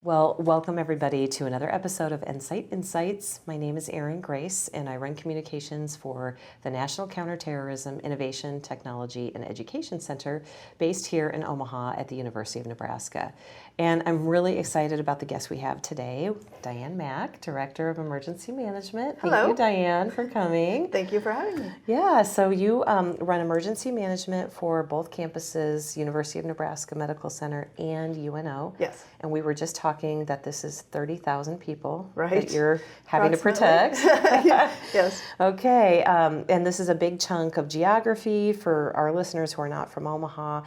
Well, welcome everybody to another episode of NCITE Insights. My name is Erin Grace, and I run communications for the National Counterterrorism Innovation, Technology, and Education Center based here in Omaha at the University of Nebraska. And I'm really excited about the guest we have today, Diane Mack, Director of Emergency Management. Hello. Thank you, Diane, for coming. Thank you for having me. Yeah, so you run emergency management for both campuses, University of Nebraska Medical Center and UNO. Yes. And we were just talking that this is 30,000 people Right. that you're having to protect. Yes. Okay, and this is a big chunk of geography for our listeners who are not from Omaha.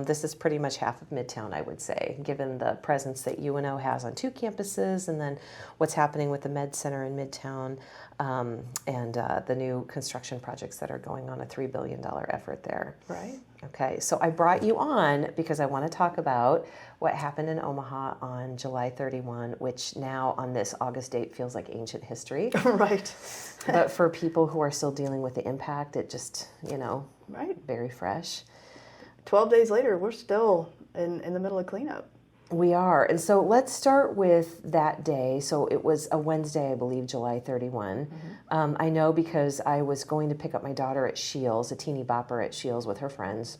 This is pretty much half of Midtown, I would say, given the presence that UNO has on two campuses, and then what's happening with the Med Center in Midtown, and the new construction projects that are going on, a $3 billion effort there. Right. Okay, so I brought you on because I want to talk about what happened in Omaha on July 31, which now on this August date feels like ancient history. Right. But for people who are still dealing with the impact, it just, Right. very fresh. 12 days later, we're still in the middle of cleanup. We are. And so let's start with that day. So it was a Wednesday, I believe, July 31. Mm-hmm. I know because I was going to pick up my daughter at Shields, a teeny bopper at Shields with her friends.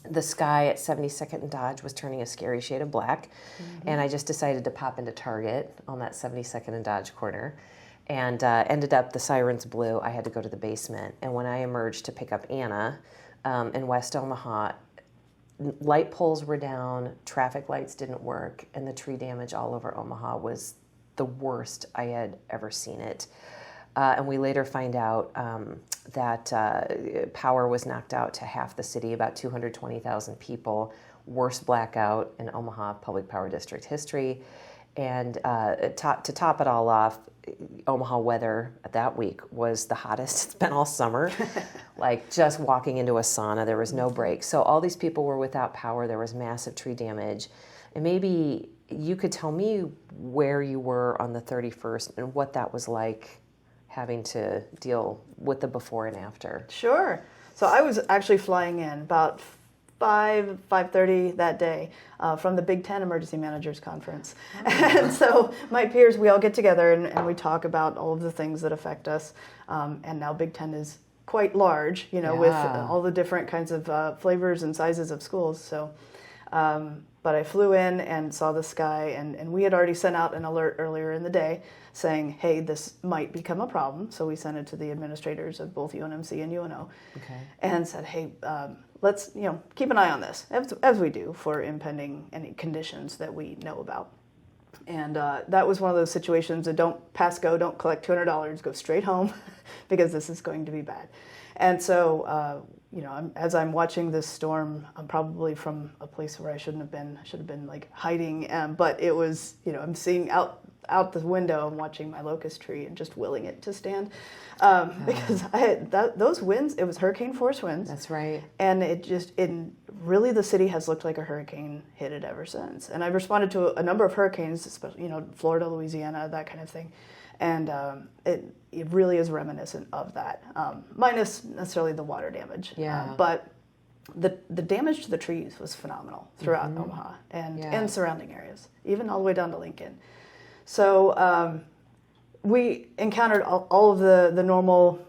The sky at 72nd and Dodge was turning a scary shade of black. Mm-hmm. And I just decided to pop into Target on that 72nd and Dodge corner. And ended up, the sirens blew. I had to go to the basement. And when I emerged to pick up Anna in West Omaha, light poles were down, traffic lights didn't work, and the tree damage all over Omaha was the worst I had ever seen it. And we later find out that power was knocked out to half the city, about 220,000 people, worst blackout in Omaha Public Power District history. And to top it all off, Omaha weather that week was the hottest it's been all summer. Like just walking into a sauna, there was no break. So all these people were without power. There was massive tree damage. And maybe you could tell me where you were on the 31st and what that was like having to deal with the before and after. Sure. So I was actually flying in about 5:30 that day from the Big Ten Emergency Managers Conference. Oh. And so my peers, we all get together and we talk about all of the things that affect us. And now Big Ten is quite large, with all the different kinds of flavors and sizes of schools. So, but I flew in and saw the sky, and we had already sent out an alert earlier in the day saying, hey, this might become a problem. So we sent it to the administrators of both UNMC and UNO. Okay. And said, hey, let's keep an eye on this, as we do for impending any conditions that we know about. And that was one of those situations that don't pass go, don't collect $200, go straight home, because this is going to be bad. And so, as I'm watching this storm, I'm probably from a place where I shouldn't have been. I should have been like hiding, but it was, I'm seeing out the window and watching my locust tree and just willing it to stand, because I had those winds. It was hurricane force winds. That's right. And really the city has looked like a hurricane hit it ever since. And I've responded to a number of hurricanes, especially Florida, Louisiana, that kind of thing, and it really is reminiscent of that, minus necessarily the water damage. Yeah. But the damage to the trees was phenomenal throughout Omaha and surrounding areas, even all the way down to Lincoln. So we encountered all of the normal,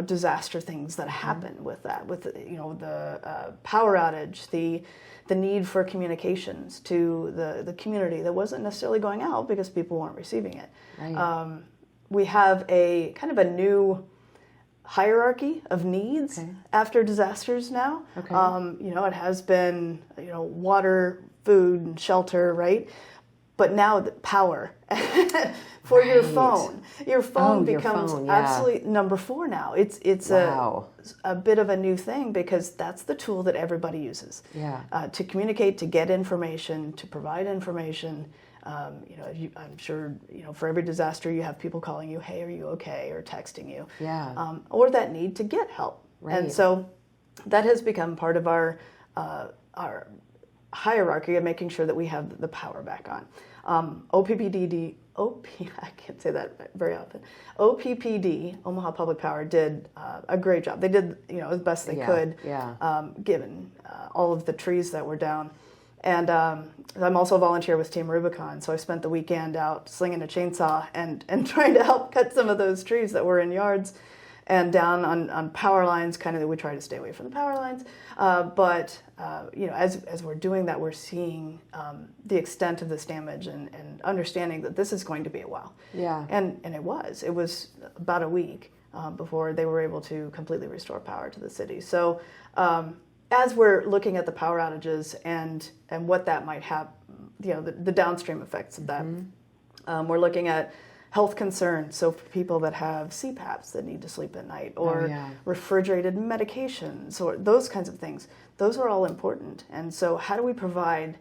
disaster things that happen with that, with the power outage, the need for communications to the community that wasn't necessarily going out because people weren't receiving it. Right. We have a kind of a new hierarchy of needs after disasters now. Okay. It has been water, food, and shelter, right? But now the power for your phone. Your phone becomes absolutely number 4 now. It's wow. a bit of a new thing because that's the tool that everybody uses. Yeah. To communicate, to get information, to provide information. I'm sure for every disaster you have people calling you, hey, are you okay? Or texting you. Yeah. Or that need to get help. Right. And so that has become part of our hierarchy of making sure that we have the power back on. I can't say that very often. OPPD, Omaha Public Power, did a great job. They did, as best they could, given all of the trees that were down. And I'm also a volunteer with Team Rubicon, so I spent the weekend out slinging a chainsaw and trying to help cut some of those trees that were in yards and down on power lines. Kind of, we try to stay away from the power lines, but as we're doing that, we're seeing the extent of this damage and understanding that this is going to be a while. Yeah. And it was about a week before they were able to completely restore power to the city. So as we're looking at the power outages and what that might have, the downstream effects of that, we're looking at health concerns. So for people that have CPAPs that need to sleep at night, or refrigerated medications, or those kinds of things, those are all important. And so how do we provide,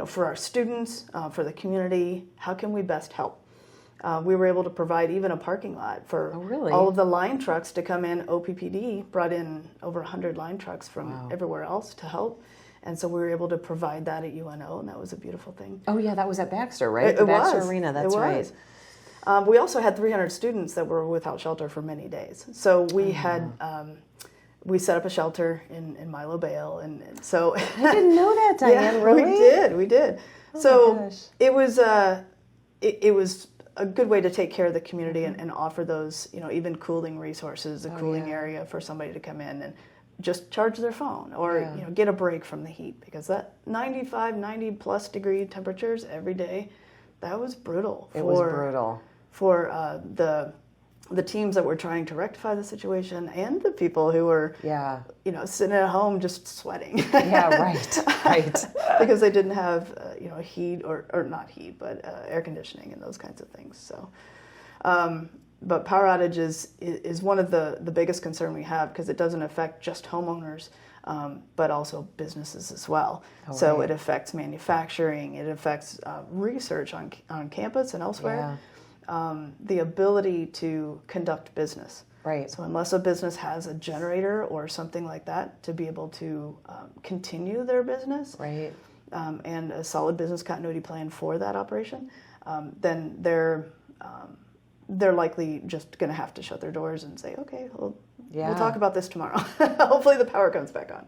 for our students, for the community, how can we best help? We were able to provide even a parking lot for all of the line trucks to come in. OPPD brought in over 100 line trucks from everywhere else to help. And so we were able to provide that at UNO, and that was a beautiful thing. Oh, yeah, that was at Baxter, right? The Baxter Arena, that's right. We also had 300 students that were without shelter for many days. So we had... we set up a shelter in Milo Bale, and so... I didn't know that, Diane, really? We did. Oh, so it was it was a good way to take care of the community and offer those, even cooling resources, a cooling area for somebody to come in and just charge their phone or, get a break from the heat, because that 95, 90 plus degree temperatures every day, that was brutal. It was brutal. For the teams that were trying to rectify the situation and the people who were, sitting at home just sweating. Yeah, right. Because they didn't have, heat or not heat, but air conditioning and those kinds of things. So, but power outages is one of the biggest concern we have, because it doesn't affect just homeowners, but also businesses as well. So it affects manufacturing, it affects research on campus and elsewhere. The ability to conduct business. Right. So unless a business has a generator or something like that to be able to continue their business, right, and a solid business continuity plan for that operation, then they're likely just going to have to shut their doors and say, okay, we'll talk about this tomorrow. Hopefully the power comes back on.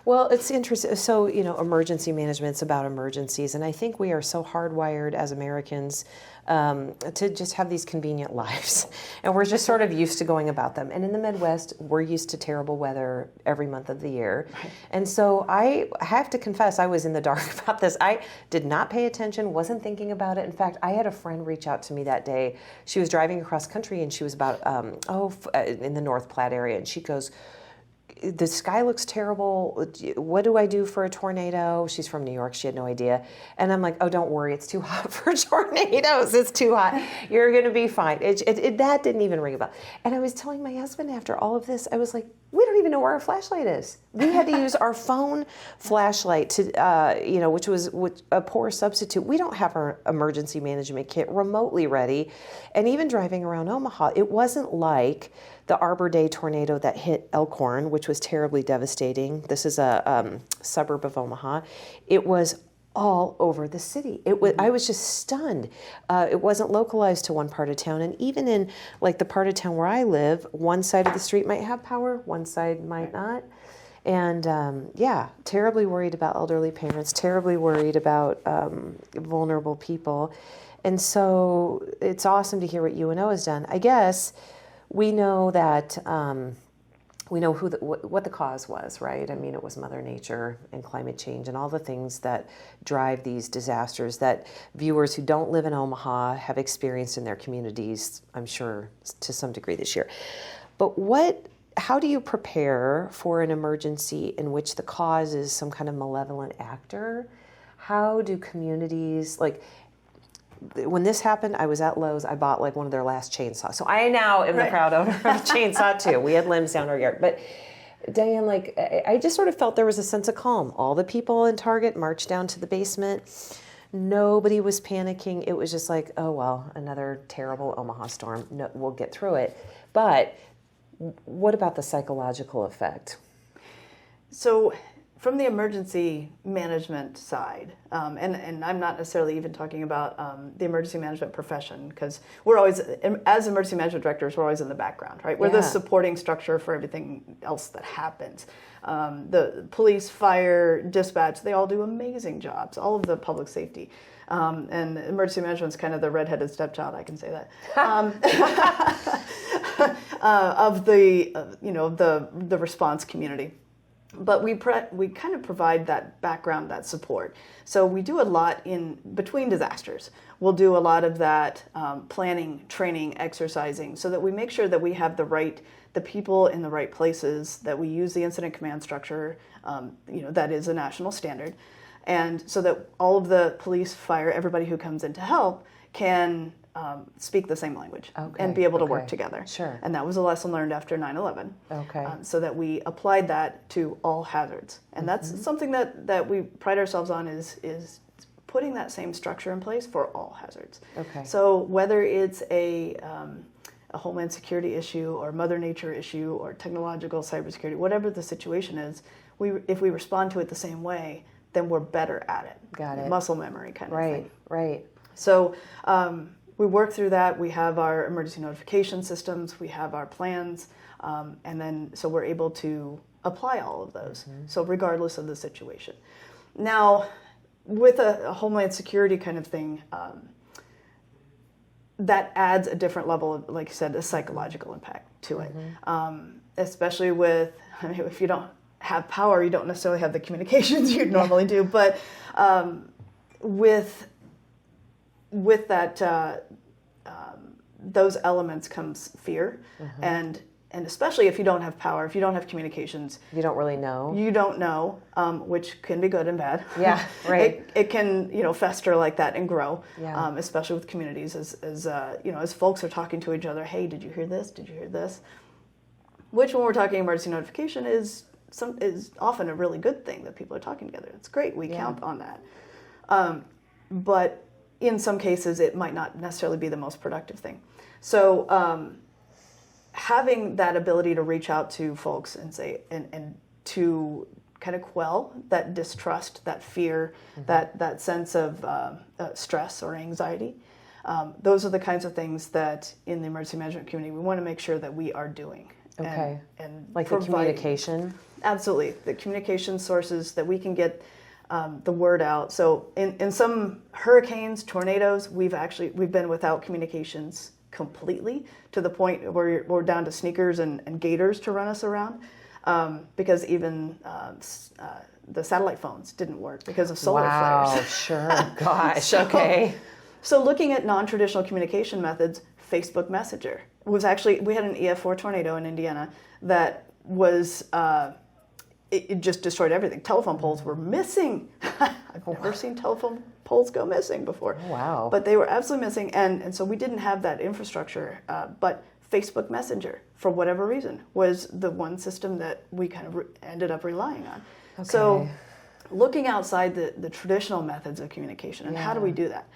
Well, it's interesting. So, emergency management's about emergencies, and I think we are so hardwired as Americans to just have these convenient lives, and we're just sort of used to going about them. And in the Midwest, we're used to terrible weather every month of the year. Right. And so I have to confess, I was in the dark about this. I did not pay attention, wasn't thinking about it. In fact, I had a friend reach out to me that day. She was driving across country, and she was about, in the North Platte area, and she goes, the sky looks terrible. What do I do for a tornado? She's from New York. She had no idea. And I'm like, oh, don't worry. It's too hot for tornadoes. It's too hot. You're going to be fine. That didn't even ring a bell. And I was telling my husband after all of this, I was like, we don't even know where our flashlight is. We had to use our phone flashlight to, which was a poor substitute. We don't have our emergency management kit remotely ready. And even driving around Omaha, it wasn't like the Arbor Day tornado that hit Elkhorn, which was terribly devastating. This is a suburb of Omaha. It was all over the city. I was just stunned. It wasn't localized to one part of town, and even in like the part of town where I live, one side of the street might have power, one side might not. And terribly worried about elderly parents, terribly worried about vulnerable people. And so it's awesome to hear what UNO has done. I guess we know that we know what the cause was, right? I mean, it was Mother Nature and climate change and all the things that drive these disasters that viewers who don't live in Omaha have experienced in their communities, I'm sure, to some degree this year. But how do you prepare for an emergency in which the cause is some kind of malevolent actor? How do communities, when this happened, I was at Lowe's. I bought one of their last chainsaws. So I now am the proud owner of a chainsaw too. We had limbs down our yard. But Diane, I just sort of felt there was a sense of calm. All the people in Target marched down to the basement. Nobody was panicking. It was just like, oh, well, another terrible Omaha storm. No, we'll get through it. But what about the psychological effect? So from the emergency management side, and I'm not necessarily even talking about the emergency management profession, because we're always, as emergency management directors, we're always in the background, right? We're the supporting structure for everything else that happens. The police, fire, dispatch, they all do amazing jobs, all of the public safety. And emergency management is kind of the redheaded stepchild, I can say that, of the, the response community. But we kind of provide that background, that support. So we do a lot in between disasters. We'll do a lot of that planning, training, exercising, so that we make sure that we have the people in the right places, that we use the incident command structure, that is a national standard, and so that all of the police, fire, everybody who comes in to help can speak the same language and be able to work together. Sure. And that was a lesson learned after 9/11. Okay. So that we applied that to all hazards. And that's something that we pride ourselves on is putting that same structure in place for all hazards. Okay. So whether it's a homeland security issue or mother nature issue or technological cybersecurity, whatever the situation is, if we respond to it the same way, then we're better at it. Got it. Muscle memory kind of thing. Right. So we work through that. We have our emergency notification systems. We have our plans. And then so we're able to apply all of those. So regardless of the situation. Now, with a homeland security kind of thing, that adds a different level of, like you said, a psychological impact to it. Especially with, if you don't have power, you don't necessarily have the communications you'd normally do. But with that, those elements comes fear, and especially if you don't have power, if you don't have communications, you don't really know. You don't know, which can be good and bad. Yeah, right. It can fester like that and grow, yeah. Especially with communities as folks are talking to each other. Hey, did you hear this? Did you hear this? Which, when we're talking emergency notification, is often a really good thing that people are talking together. It's great. We count on that. But in some cases, it might not necessarily be the most productive thing. So having that ability to reach out to folks and say, and to kind of quell that distrust, that fear, that sense of stress or anxiety, those are the kinds of things that in the emergency management community we want to make sure that we are doing. Okay. And like the communication? Absolutely. The communication sources that we can get the word out. So in some hurricanes, tornadoes, we've been without communications completely, to the point where we're down to sneakers and gaiters to run us around, because even the satellite phones didn't work because of solar flares. Wow, sure. Gosh, okay. So looking at non-traditional communication methods, Facebook Messenger was actually, we had an EF4 tornado in Indiana that was, it just destroyed everything. Telephone poles were missing. I've never seen telephone poles go missing before. Oh, wow. But they were absolutely missing, and so we didn't have that infrastructure. But Facebook Messenger, for whatever reason, was the one system that we kind of ended up relying on. Okay. So looking outside the traditional methods of communication, and how do we do that?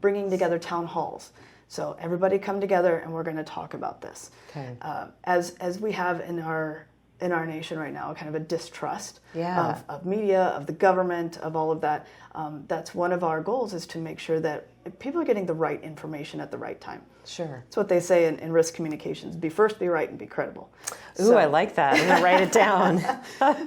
Bringing together town halls. So everybody come together, and we're going to talk about this. Okay. As we have in our nation right now, kind of a distrust of media, of the government, of all of that. That's one of our goals, is to make sure that people are getting the right information at the right time. Sure. That's what they say in risk communications: be first, be right, and be credible. Ooh, I like that. I'm going to write it down.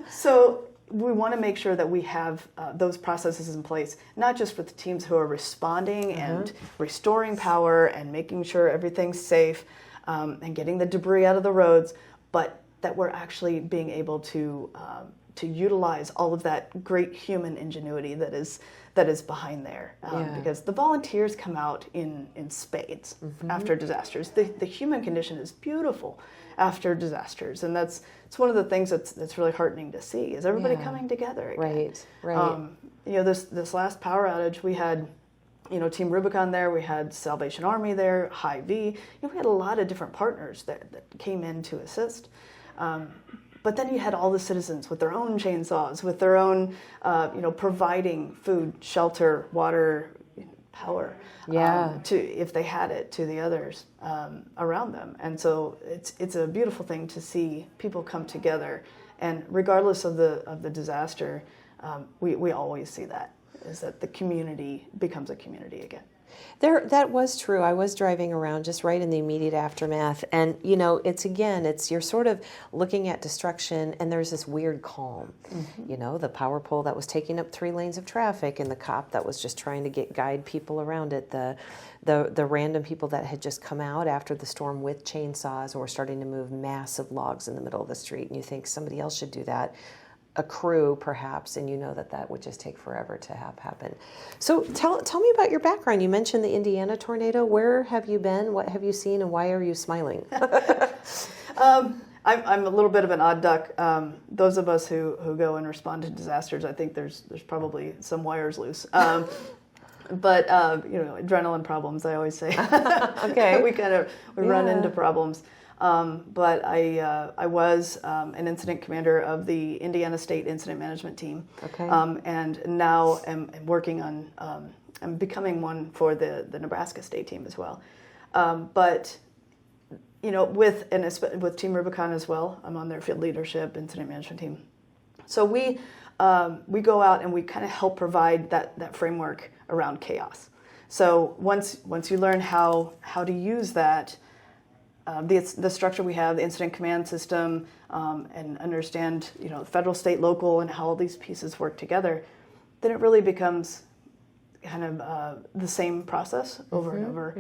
So we want to make sure that we have those processes in place, not just with the teams who are responding and restoring power and making sure everything's safe, and getting the debris out of the roads, but that we're actually being able to utilize all of that great human ingenuity that is behind there, because the volunteers come out in spades after disasters. The human condition is beautiful after disasters, and it's one of the things that's really heartening to see, is everybody coming together again. Right. This last power outage, we had Team Rubicon there, we had Salvation Army there, Hy-Vee. We had a lot of different partners that came in to assist. But then you had all the citizens with their own chainsaws, with their own, providing food, shelter, water, power, to, if they had it, to the others around them. And so it's a beautiful thing to see people come together And regardless of the disaster, we always see that, is that the community becomes a community again. That was true. I was driving around just right in the immediate aftermath. And, you're sort of looking at destruction and there's this weird calm. The power pole that was taking up 3 lanes of traffic and the cop that was just trying to guide people around it. The random people that had just come out after the storm with chainsaws and were starting to move massive logs in the middle of the street. And you think somebody else should do that. A crew, perhaps, and you know that would just take forever to have happen. So tell me about your background. You mentioned the Indiana tornado. Where have you been? What have you seen? And why are you smiling? I'm a little bit of an odd duck. Those of us who go and respond to disasters, I think there's probably some wires loose. But adrenaline problems, I always say. Okay. we run into problems. But I was an incident commander of the Indiana State Incident Management Team. Okay. And now am working on, I'm becoming one for the Nebraska State Team as well. But with Team Rubicon as well, I'm on their field leadership incident management team. So we go out and we kind of help provide that framework around chaos. So once you learn how to use that, the structure we have, the incident command system, and understand federal, state, local, and how all these pieces work together, then it really becomes kind of the same process over and over.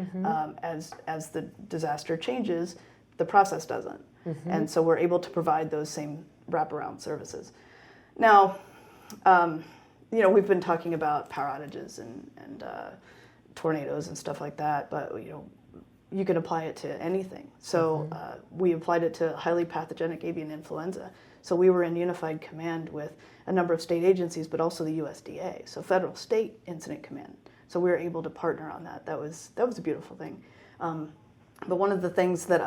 As the disaster changes, the process doesn't, and so we're able to provide those same wraparound services. Now, we've been talking about power outages and tornadoes and stuff like that, but you can apply it to anything. So we applied it to highly pathogenic avian influenza. So we were in unified command with a number of state agencies, but also the USDA, so federal state incident command. So we were able to partner on that. That was a beautiful thing. But one of the things that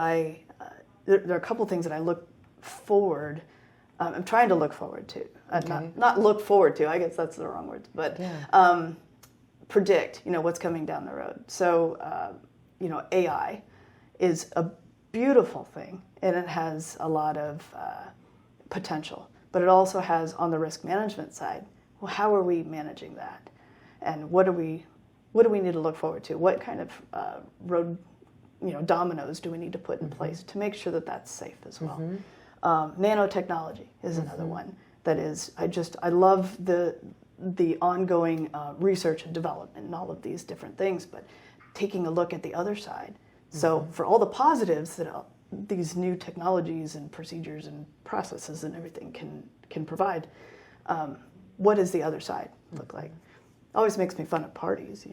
there are a couple things that I look forward. I'm trying to look forward to, not look forward to. I guess that's the wrong word, but predict. What's coming down the road. So. AI is a beautiful thing, and it has a lot of potential. But it also has, on the risk management side, well, how are we managing that, and what do we need to look forward to? What kind of road, dominoes do we need to put in place to make sure that that's safe as well? Nanotechnology is another one that is. I love the ongoing research and development and all of these different things, but taking a look at the other side. So for all the positives that these new technologies and procedures and processes and everything can provide, what does the other side look like? Always makes me fun at parties,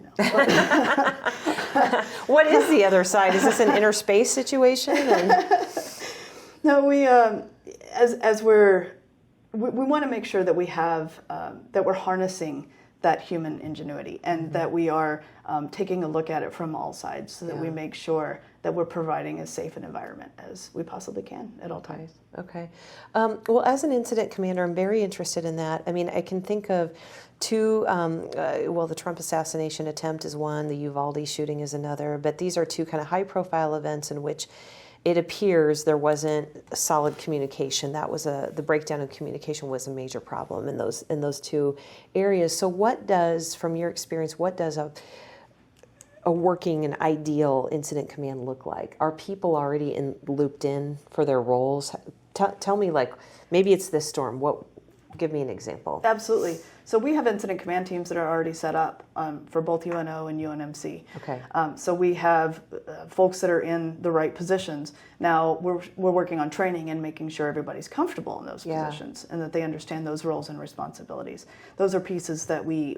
What is the other side? Is this an inner space situation? No, we want to make sure that we have that we're harnessing that human ingenuity, and that we are taking a look at it from all sides, so that we make sure that we're providing as safe an environment as we possibly can at all times. Okay. Well, as an incident commander, I'm very interested in that. I mean, I can think of two, the Trump assassination attempt is one, the Uvalde shooting is another, but these are two kind of high-profile events in which it appears there wasn't solid communication. That was the breakdown of communication was a major problem in those two areas. So from your experience, what does a working and ideal incident command look like? Are people already looped in for their roles? Tell me, maybe it's this storm. Give me an example. Absolutely. So we have incident command teams that are already set up for both UNO and UNMC. Okay. So we have folks that are in the right positions. Now we're working on training and making sure everybody's comfortable in those positions and that they understand those roles and responsibilities. Those are pieces that we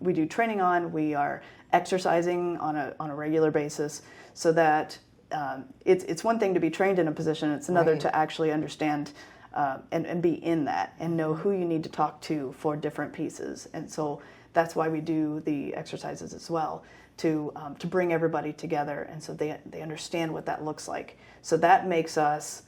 do training on. We are exercising on a regular basis, so that it's one thing to be trained in a position. It's another to actually understand. And be in that and know who you need to talk to for different pieces. And so that's why we do the exercises as well, to bring everybody together, and so they understand what that looks like. So that makes us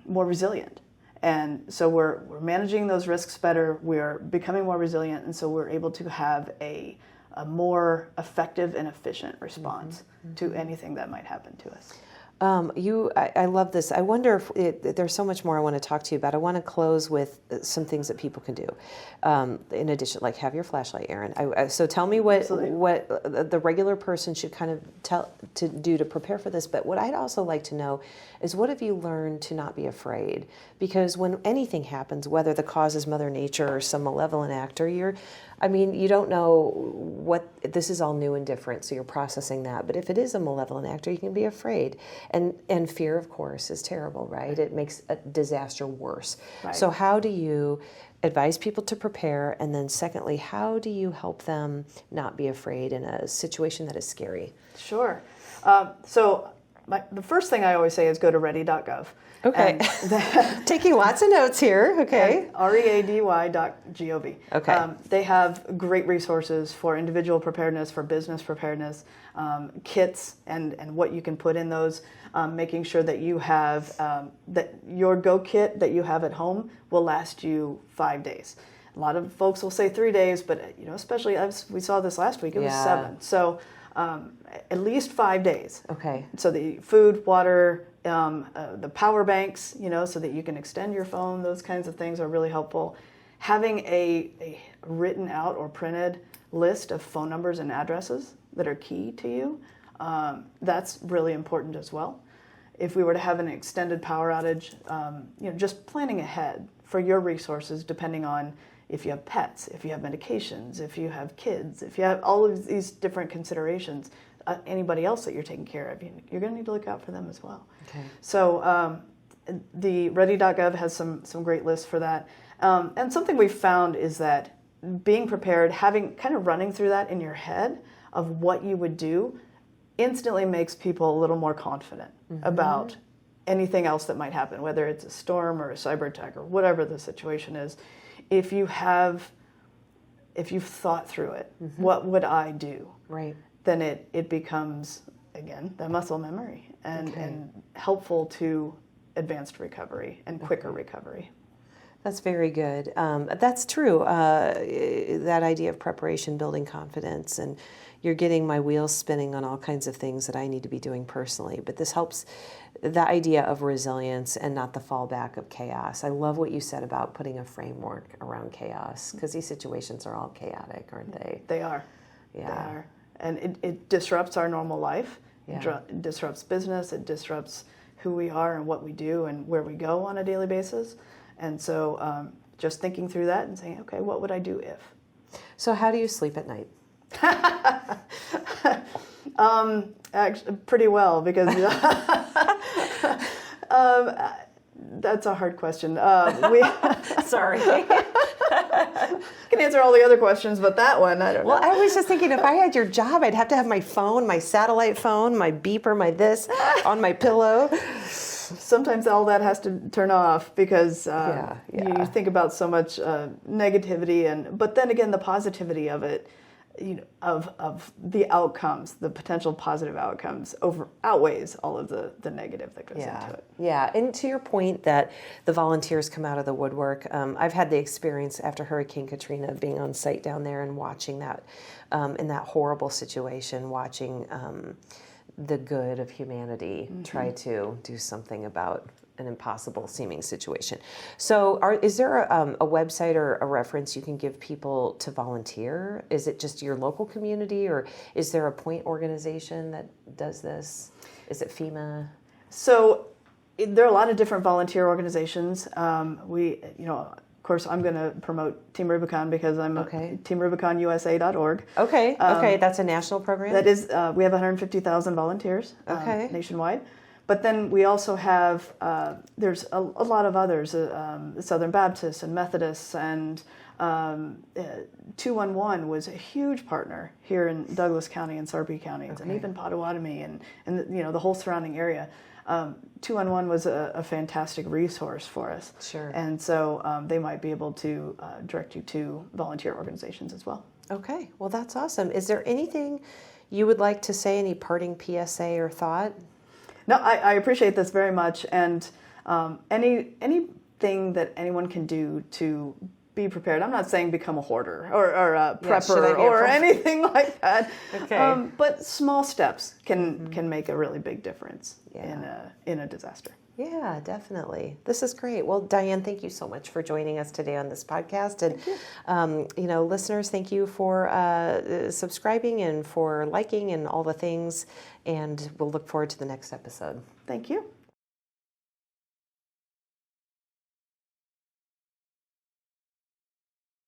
more resilient. And so we're managing those risks better, we're becoming more resilient, and so we're able to have a more effective and efficient response to anything that might happen to us. I love this. I wonder if there's so much more I want to talk to you about. I want to close with some things that people can do. In addition, like have your flashlight, Erin. So tell me what the regular person should kind of do to prepare for this. But what I'd also like to know is, what have you learned to not be afraid? Because when anything happens, whether the cause is Mother Nature or some malevolent actor, you don't know what, this is all new and different, so you're processing that. But if it is a malevolent actor, you can be afraid. And fear, of course, is terrible, right? It makes a disaster worse. Right. So how do you advise people to prepare? And then secondly, how do you help them not be afraid in a situation that is scary? Sure. The first thing I always say is go to ready.gov. Okay. Taking lots of notes here. Okay. ready.gov. Okay. They have great resources for individual preparedness, for business preparedness, kits, and what you can put in those. Making sure that you have that your go kit that you have at home will last you 5 days. A lot of folks will say 3 days, but especially we saw this last week. It was 7. So at least 5 days. Okay. So the food, water, the power banks, so that you can extend your phone, those kinds of things are really helpful. Having a written out or printed list of phone numbers and addresses that are key to you, that's really important as well. If we were to have an extended power outage, just planning ahead for your resources, depending on if you have pets, if you have medications, if you have kids, if you have all of these different considerations, anybody else that you're taking care of, you're going to need to look out for them as well. Okay. So the ready.gov has some great lists for that. And something we've found is that being prepared, having kind of running through that in your head of what you would do, instantly makes people a little more confident about anything else that might happen, whether it's a storm or a cyber attack or whatever the situation is. If you've thought through it, what would I do? Right. Then it becomes, again, the muscle memory and helpful to advanced recovery and quicker recovery. That's very good. That's true. That idea of preparation, building confidence, and you're getting my wheels spinning on all kinds of things that I need to be doing personally. But this helps the idea of resilience and not the fallback of chaos. I love what you said about putting a framework around chaos, because these situations are all chaotic, aren't they? They are. Yeah. They are. And it disrupts our normal life. Yeah. It disrupts business. It disrupts who we are and what we do and where we go on a daily basis. And so just thinking through that and saying, okay, what would I do if? So how do you sleep at night? Actually, pretty well, because that's a hard question. Sorry. I can answer all the other questions, but that one, I don't know. Well, I was just thinking, if I had your job, I'd have to have my phone, my satellite phone, my beeper, my this on my pillow. Sometimes all that has to turn off because you think about so much negativity, but then again, the positivity of it, of the outcomes, the potential positive outcomes outweighs all of the negative that goes into it. Yeah, and to your point that the volunteers come out of the woodwork, I've had the experience after Hurricane Katrina of being on site down there and watching that, in that horrible situation, watching the good of humanity try to do something about an impossible seeming situation. So is there a website or a reference you can give people to volunteer? Is it just your local community, or is there a point organization that does this? Is it FEMA? So there are a lot of different volunteer organizations. Of course, I'm going to promote Team Rubicon because I'm teamrubiconusa.org. Okay, that's a national program? That is, we have 150,000 volunteers nationwide. But then we also have, there's a lot of others, Southern Baptists and Methodists, and 211 was a huge partner here in Douglas County and Sarpy counties, and even Potawatomi and the whole surrounding area. 211 was a fantastic resource for us. Sure. And so they might be able to direct you to volunteer organizations as well. Okay, well that's awesome. Is there anything you would like to say, any parting PSA or thought? No, I appreciate this very much, and anything that anyone can do to be prepared. I'm not saying become a hoarder or a Yeah, should I prepper be a or prepper? anything like that. Okay. But small steps can make a really big difference in a disaster. Yeah, definitely. This is great. Well, Diane, thank you so much for joining us today on this podcast. And, listeners, thank you for subscribing and for liking and all the things. And we'll look forward to the next episode. Thank you.